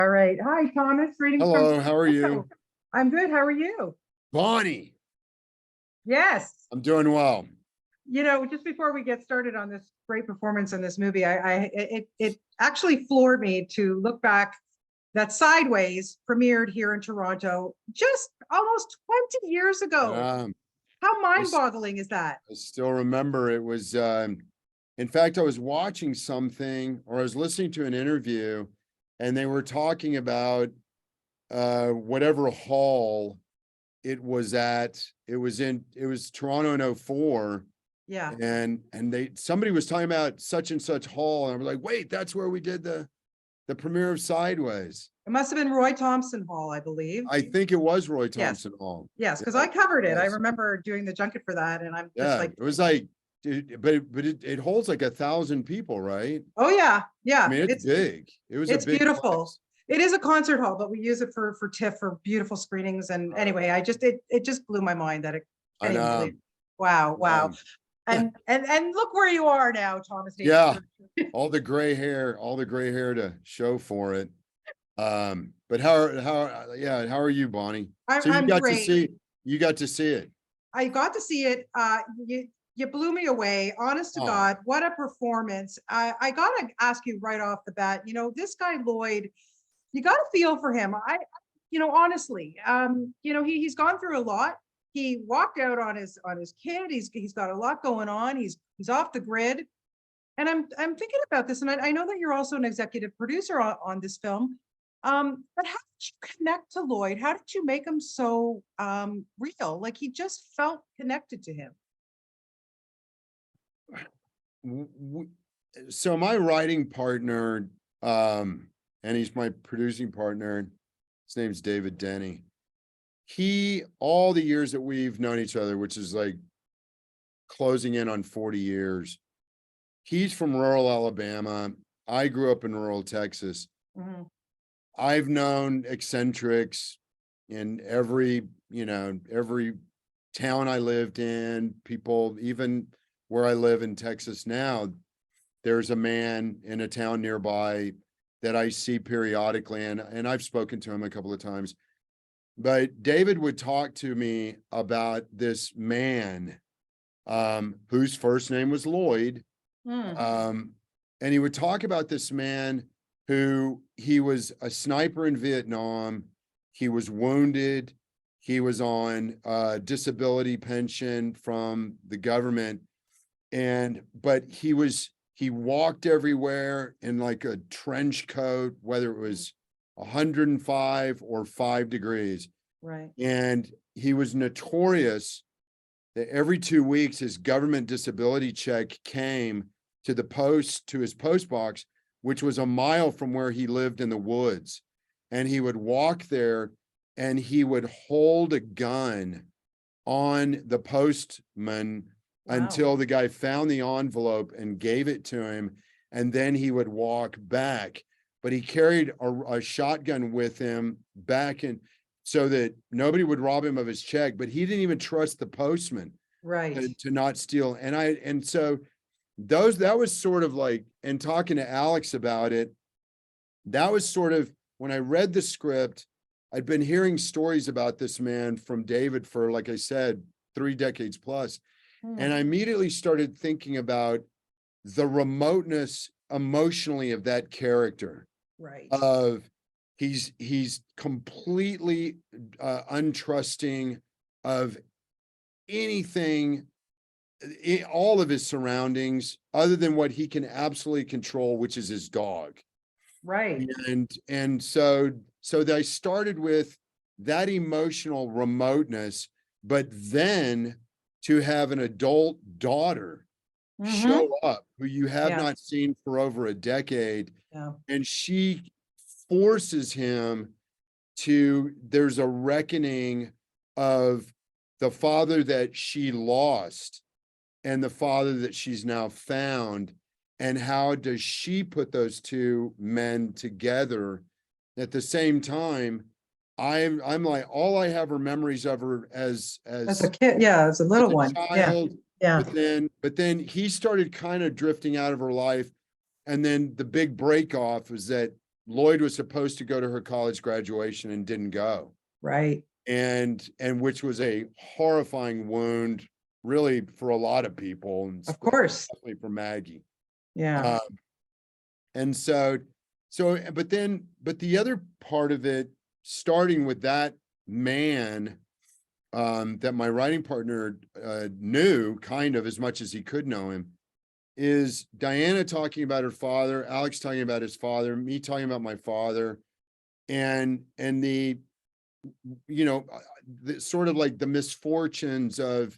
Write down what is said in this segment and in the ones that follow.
All right. Hi, Thomas. Greetings from Hello, how are you? I'm good. How are you? Bonnie, Yes. I'm doing well. Just before we get started on this great performance in this movie, it actually floored me to look back that Sideways premiered here in Toronto just almost 20 years ago. Um, How I, s- mind-boggling is that? I still remember it was, in fact, I was watching something or I was listening to an interview and they were talking about whatever hall it was at. It was Toronto in '04. Yeah. And somebody was talking about such and such hall. And I was like, wait, that's where we did the premiere of Sideways. It must have been Roy Thompson Hall, I believe. I think it was Roy Yes. Thompson Hall. Yes, because Yeah, I covered it. I yes. remember doing the junket for that, and I'm just Yeah, like, it was like, dude, but it holds like 1,000 people, right? oh yeah, I yeah. mean, it's big. It was a It's big beautiful. place. It is a concert hall, but we use it for TIFF for beautiful screenings. And anyway, it just blew my mind that it I can't even know. believe. Wow, wow. And look where you are now, Thomas Haden Yeah, Church. all the gray hair to show for it. But how are you, Bonnie? So I'm great. You got to see it. I got to see it. You blew me away. Honest to Oh, God, what a performance. I gotta ask you right off the bat, this guy Lloyd, you gotta feel for him. Honestly, he's gone through a lot. He walked out on his kid. He's got a lot going on. He's off the grid. And I'm thinking about this, and I know that you're also an executive producer on this film. But how did you connect to Lloyd? How did you make him so real? Like he just felt connected to him. So my writing partner, and he's my producing partner, his name's David Denny. All the years that we've known each other, which is like closing in on 40 years, he's from rural Alabama. I grew up in rural Texas. Mhm. I've known eccentrics in every town I lived in, people, even where I live in Texas now, there's a man in a town nearby that I see periodically, and I've spoken to him a couple of times. But David would talk to me about this man, whose first name was Lloyd. And he would talk about this man who he was a sniper in Vietnam. He was wounded. He was on disability pension from the government. But he walked everywhere in like a trench coat, whether it was 105 or 5 degrees. Right. And he was notorious that every 2 weeks, his government disability check came to his post box, which was a mile from where he lived in the woods. And he would walk there and he would hold a gun on the postman. Wow. Until the guy found the envelope and gave it to him. And then he would walk back. But he carried a shotgun with him back in so that nobody would rob him of his check, but he didn't even trust the postman. Right. To not steal. And so that was sort of like, and talking to Alex about it, that was sort of when I read the script, I'd been hearing stories about this man from David for, like I said, 3 decades plus. And I immediately started thinking about the remoteness emotionally of that character. Right. Of he's completely untrusting of anything, all of his surroundings, other than what he can absolutely control, which is his dog. Right. And so I started with that emotional remoteness, but then to have an adult daughter show up who you have not seen for over a decade. Yeah. And she forces him there's a reckoning of the father that she lost and the father that she's now found. And how does she put those two men together? At the same time, I'm like, all I have are memories of her as a kid, as a little one. Child. Yeah. But then he started kind of drifting out of her life. And then the big break off was that Lloyd was supposed to go to her college graduation and didn't go. Right. And which was a horrifying wound, really, for a lot of people, and Of course. especially for Maggie. Yeah. And so, but the other part of it, starting with that man, that my writing partner knew kind of as much as he could know him, is Diana talking about her father, Alex talking about his father, me talking about my father, and the, you know, the sort of like the misfortunes of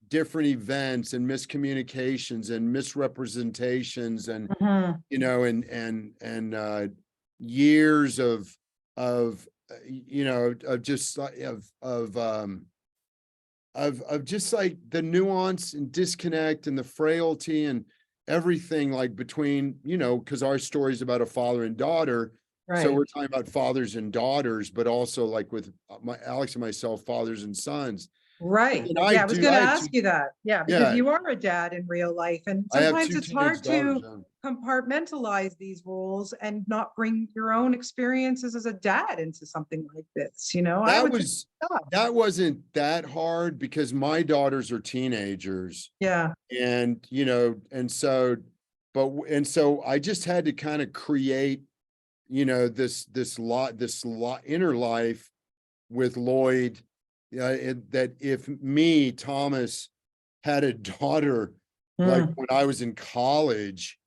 different events and miscommunications and misrepresentations, and Mhm. you know, and years of you know, of just of just like the nuance and disconnect and the frailty and everything, like between, you know, because our story is about a father and daughter. So Right. we're talking about fathers and daughters, but also like with my Alex and myself, fathers and sons. Right. And Yeah, I was going I to have ask two, you that. Yeah, because yeah, you are a dad in real life, and I have sometimes two it's teenage hard daughters. to compartmentalize these roles and not bring your own experiences as a dad into something like this. You know, I That would think was, it's tough. that wasn't that hard because my daughters are teenagers, Yeah. and, you know, and so, and so I just had to kind of create, you know, this lot inner life with Lloyd, that if me, Thomas, had a daughter, like Mm. when I was in college,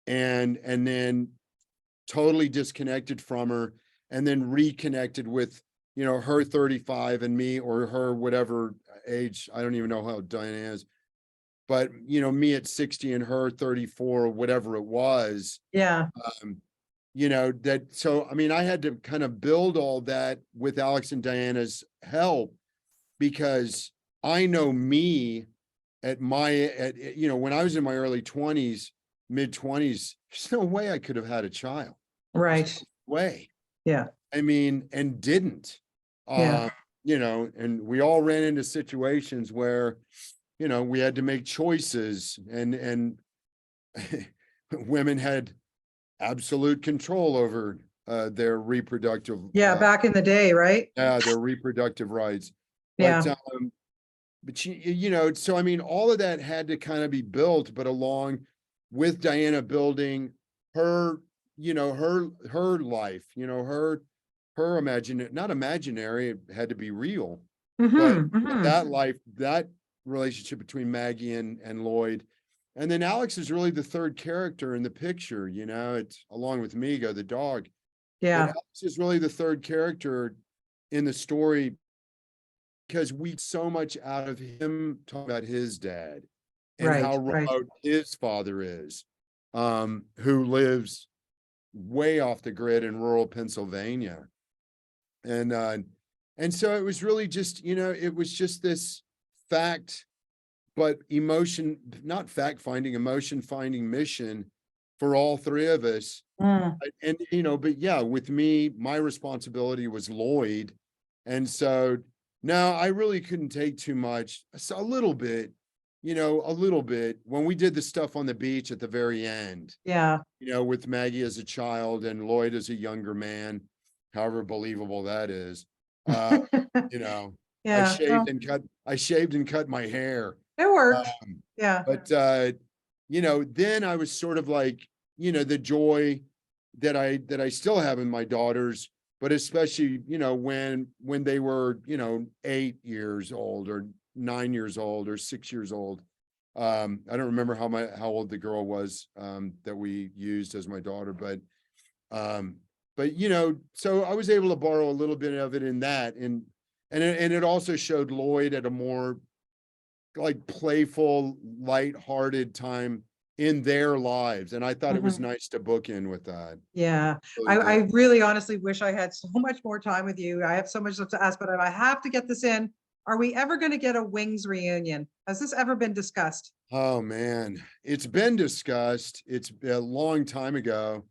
and then totally disconnected from her, and then reconnected with, you know, her 35 and me, or her whatever age, I don't even know how Diana is, but you know, me at 60 and her 34 or whatever it was. Yeah. um, you know, that, so I mean, I had to kind of build all that with Alex and Diana's help, because I know me you know, when I was in my early 20s, mid 20s, there's no way I could have had a child. There's Right. no way. Yeah. I mean, and didn't. Yeah. You know, and we all ran into situations where, you know, we had to make choices, and women had absolute control over their reproductive Yeah. Back in the day, right? their reproductive rights. But Yeah. you know, so I mean, all of that had to kind of be built, but along with Diana building her, you know, her life, you know, her not imaginary, it had to be real, but Hmm. Hmm. that life, that relationship between Maggie and Lloyd. And then Alex is really the third character in the picture, you know, it's along with Migo, the dog. But Yeah. Alex is really the third character in the story, because we so much out of him talking about his dad and how Right. Right. remote his father is, who lives way off the grid in rural Pennsylvania. And so it was really just, you know, it was just this fact, but emotion, not fact finding, emotion finding mission for all three of us. Mm. And, you know, but yeah, with me, my responsibility was Lloyd. And so no, I really couldn't take too much. So a little bit, you know, a little bit when we did the stuff on the beach at the very end, Yeah. you know, with Maggie as a child and Lloyd as a younger man, however believable that is. You know, Yeah. Well, I shaved and cut my hair. it worked. Um, Yeah. but you know, then I was sort of like, you know, the joy that I still have in my daughters, but especially, you know, when they were, you know, 8 years old or 9 years old or 6 years old. I don't remember how old the girl was that we used as my daughter, um, but you know, so I was able to borrow a little bit of it in that, and it also showed Lloyd at a more like playful, lighthearted time in their lives, and I thought it was Mhm. nice to book in with that. Yeah. Really I did. really honestly wish I had so much more time with you. I have so much stuff to ask, but I have to get this in. Are we ever going to get a Wings reunion? Has this ever been discussed? Oh man, it's been discussed. It's a long time ago,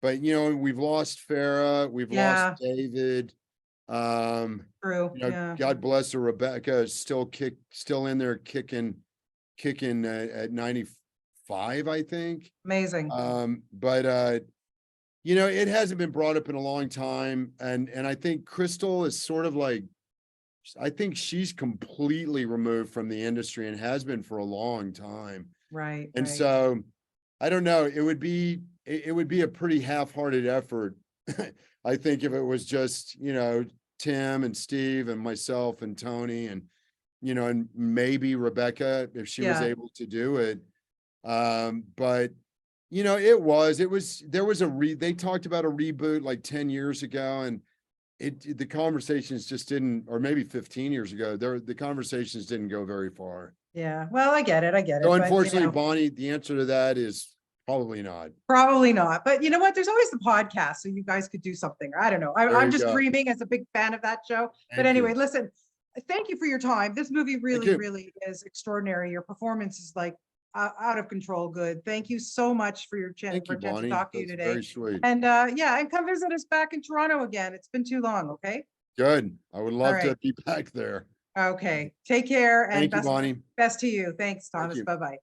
but you know, we've lost Farah, we've lost Yeah, David. true. You know, Yeah, God bless her, Rebecca is still in there kicking at 95, I think. amazing. But it hasn't been brought up in a long time. And I think Crystal is sort of like, I think she's completely removed from the industry and has been for a long time. Right. And Right. so I don't know, it would be a pretty half-hearted effort. I think if it was just, Tim and Steve and myself and Tony and, and maybe Rebecca, if she was Yeah. able to do it. But there was they talked about a reboot like 10 years ago, and the conversations just didn't, or maybe 15 years ago, the conversations didn't go very far. Yeah. Well, I get it. So But, unfortunately, Bonnie, the answer to that is probably not. probably not. But you know what? There's always the podcast, so you guys could do something. I don't know. There I'm you just go. dreaming as a big fan of that show. But Thank anyway, you. listen, thank you for your time. This movie really, you. really is extraordinary. Your performance is like out of control good. Thank you so much for your chance Thank you, to Bonnie. talk to you That's today. very sweet. And yeah, and come visit us back in Toronto again. It's been too long. Okay. Good. I would love to right. be back there. Okay. Take care and Thank you, Bonnie. best to you. Thanks, Thank Thomas. you. Bye-bye.